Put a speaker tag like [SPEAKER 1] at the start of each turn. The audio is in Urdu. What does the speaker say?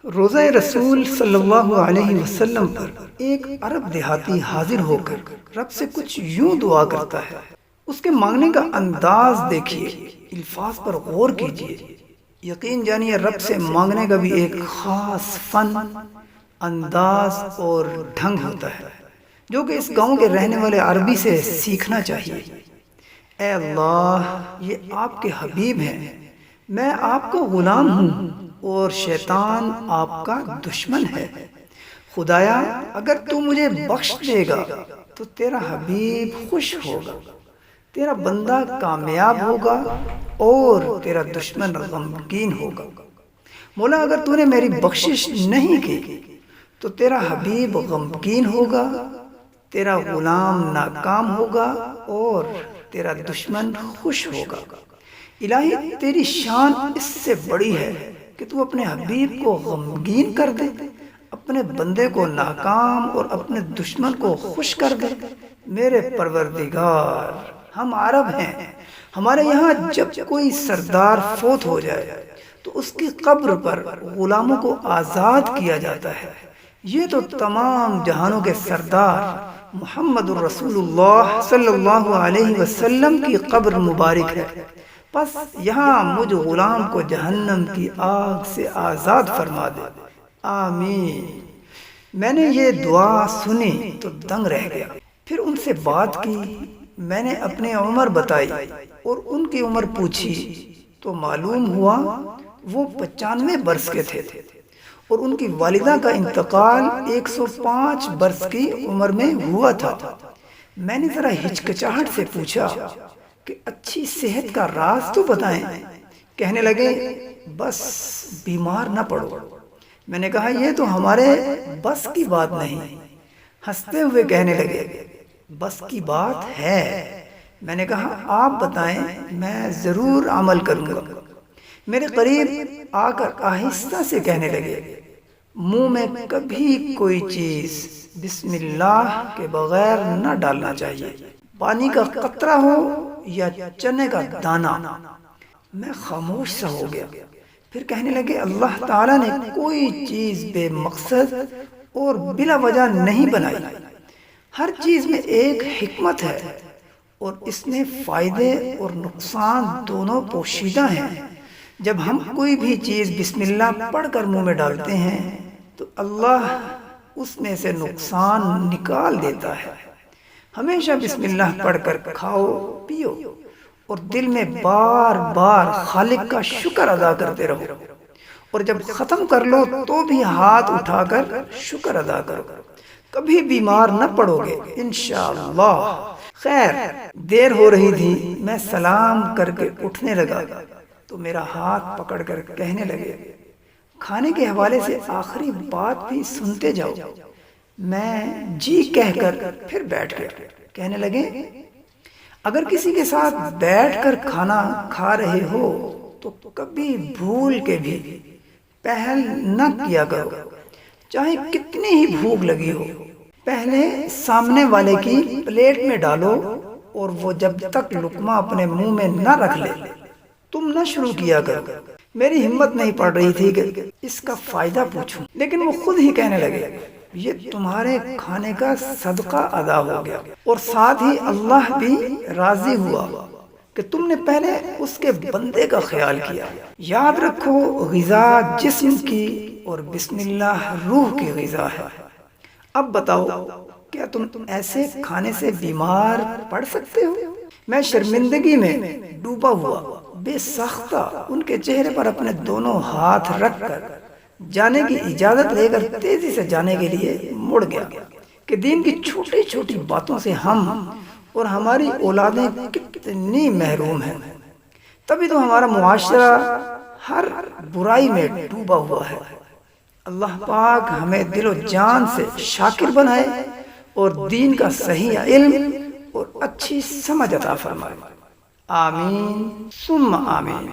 [SPEAKER 1] روزہ رسول صلی اللہ علیہ وسلم پر ایک عرب دیہاتی حاضر ہو کر رب سے کچھ یوں دعا کرتا ہے۔ اس کے مانگنے کا انداز دیکھیے، الفاظ پر غور کیجیے، یقین جانیے رب سے مانگنے کا بھی ایک خاص فن، انداز اور ڈھنگ ہوتا ہے جو کہ اس گاؤں کے رہنے والے عربی سے سیکھنا چاہیے۔ اے اللہ، یہ آپ کے حبیب ہیں، میں آپ کا غلام ہوں اور شیطان آپ کا دشمن ہے۔ خدایا، اگر تو مجھے بخش دے گا تو تیرا حبیب خوش ہوگا، تیرا بندہ کامیاب ہوگا اور تیرا دشمن غمگین ہوگا۔ مولا، اگر تو نے میری بخشش نہیں کی تو تیرا حبیب غمگین ہوگا، تیرا غلام ناکام ہوگا اور تیرا دشمن خوش ہوگا۔ الہی، تیری شان اس سے بڑی ہے کہ تو اپنے حبیب کو غمگین کر دے، اپنے بندے کو ناکام اور اپنے دشمن کو خوش کر دے۔ میرے پروردگار، ہم عرب ہیں، ہمارے یہاں جب کوئی سردار فوت ہو جائے تو اس کی قبر پر غلاموں کو آزاد کیا جاتا ہے۔ یہ تو تمام جہانوں کے سردار محمد الرسول اللہ صلی اللہ علیہ وسلم کی قبر مبارک ہے۔ بس یہاں مجھ غلام کو جہنم کی آگ سے آزاد فرما دے، آمین۔ میں نے یہ دعا سنی تو دنگ رہ گیا، پھر ان سے بات کی، میں نے اپنی عمر بتائی اور ان کی عمر پوچھی تو معلوم ہوا وہ 95 برس کے تھے اور ان کی والدہ کا انتقال 105 برس کی عمر میں ہوا تھا۔ میں نے ذرا ہچکچاہٹ سے پوچھا کہ اچھی صحت کا راز تو بتائیں۔ کہنے لگے، بس بیمار نہ پڑو۔ میں نے کہا، یہ تو ہمارے بس کی بات نہیں۔ ہنستے ہوئے کہنے لگے، بس کی بات ہے۔ میں نے کہا، آپ بتائیں، میں ضرور عمل کروں گا۔ میرے قریب آ کر آہستہ سے کہنے لگے، منہ میں کبھی کوئی چیز بسم اللہ کے بغیر نہ ڈالنا چاہیے، پانی کا قطرہ ہو یا چنے کا دانہ۔ میں خاموش سا ہو گیا۔ پھر کہنے لگے، اللہ تعالیٰ نے کوئی چیز بے مقصد اور بلا وجہ نہیں بنائی، ہر چیز میں ایک حکمت ہے اور اس میں فائدے اور نقصان دونوں پوشیدہ ہیں۔ جب ہم کوئی بھی چیز بسم اللہ پڑھ کر منہ میں ڈالتے ہیں تو اللہ اس میں سے نقصان نکال دیتا ہے۔ ہمیشہ بسم اللہ پڑھ کر کھاؤ پیو اور دل میں بار بار خالق کا شکر ادا کرتے رہو، اور جب ختم کر لو تو بھی ہاتھ اٹھا کر شکر ادا کرو۔ کبھی بیمار نہ پڑو گے انشاءاللہ۔ خیر، دیر ہو رہی تھی، میں سلام کر کے اٹھنے لگا تو میرا ہاتھ پکڑ کر کہنے لگے، کھانے کے حوالے سے آخری بات بھی سنتے جاؤ۔ میں جی کہہ کر پھر بیٹھ گیا۔ کہنے لگے، اگر کسی کے ساتھ بیٹھ کر کھانا کھا رہے ہو تو کبھی بھول کے بھی پہل نہ کیا کرو، چاہے کتنی ہی بھوک لگی ہو۔ پہلے سامنے والے کی پلیٹ میں ڈالو اور وہ جب تک لقمہ اپنے منہ میں نہ رکھ لے تم نہ شروع کیا کرو۔ میری ہمت نہیں پڑ رہی تھی کہ اس کا فائدہ پوچھوں، لیکن وہ خود ہی کہنے لگے، یہ تمہارے کھانے کا صدقہ ادا ہو گیا اور ساتھ ہی اللہ بھی راضی ہوا کہ تم نے پہلے اس کے بندے کا خیال کیا۔ یاد رکھو، غذا جسم کی اور بسم اللہ روح کی غذا ہے۔ اب بتاؤ، کیا تم ایسے کھانے سے بیمار پڑ سکتے ہو؟ میں شرمندگی میں ڈوبا ہوا بے ساختہ ان کے چہرے پر اپنے دونوں ہاتھ رکھ کر جانے کی اجازت لے کر تیزی سے جانے کے لیے مڑ گیا کہ دین کی چھوٹی چھوٹی باتوں سے ہم اور ہماری اولادیں کتنی محروم ہیں۔ تبھی تو ہمارا معاشرہ ہر برائی میں ڈوبا ہوا ہے۔ اللہ پاک ہمیں دل و جان سے شاکر بنائے اور دین کا صحیح علم اور اچھی سمجھ عطا فرمائے، آمین ثم آمین۔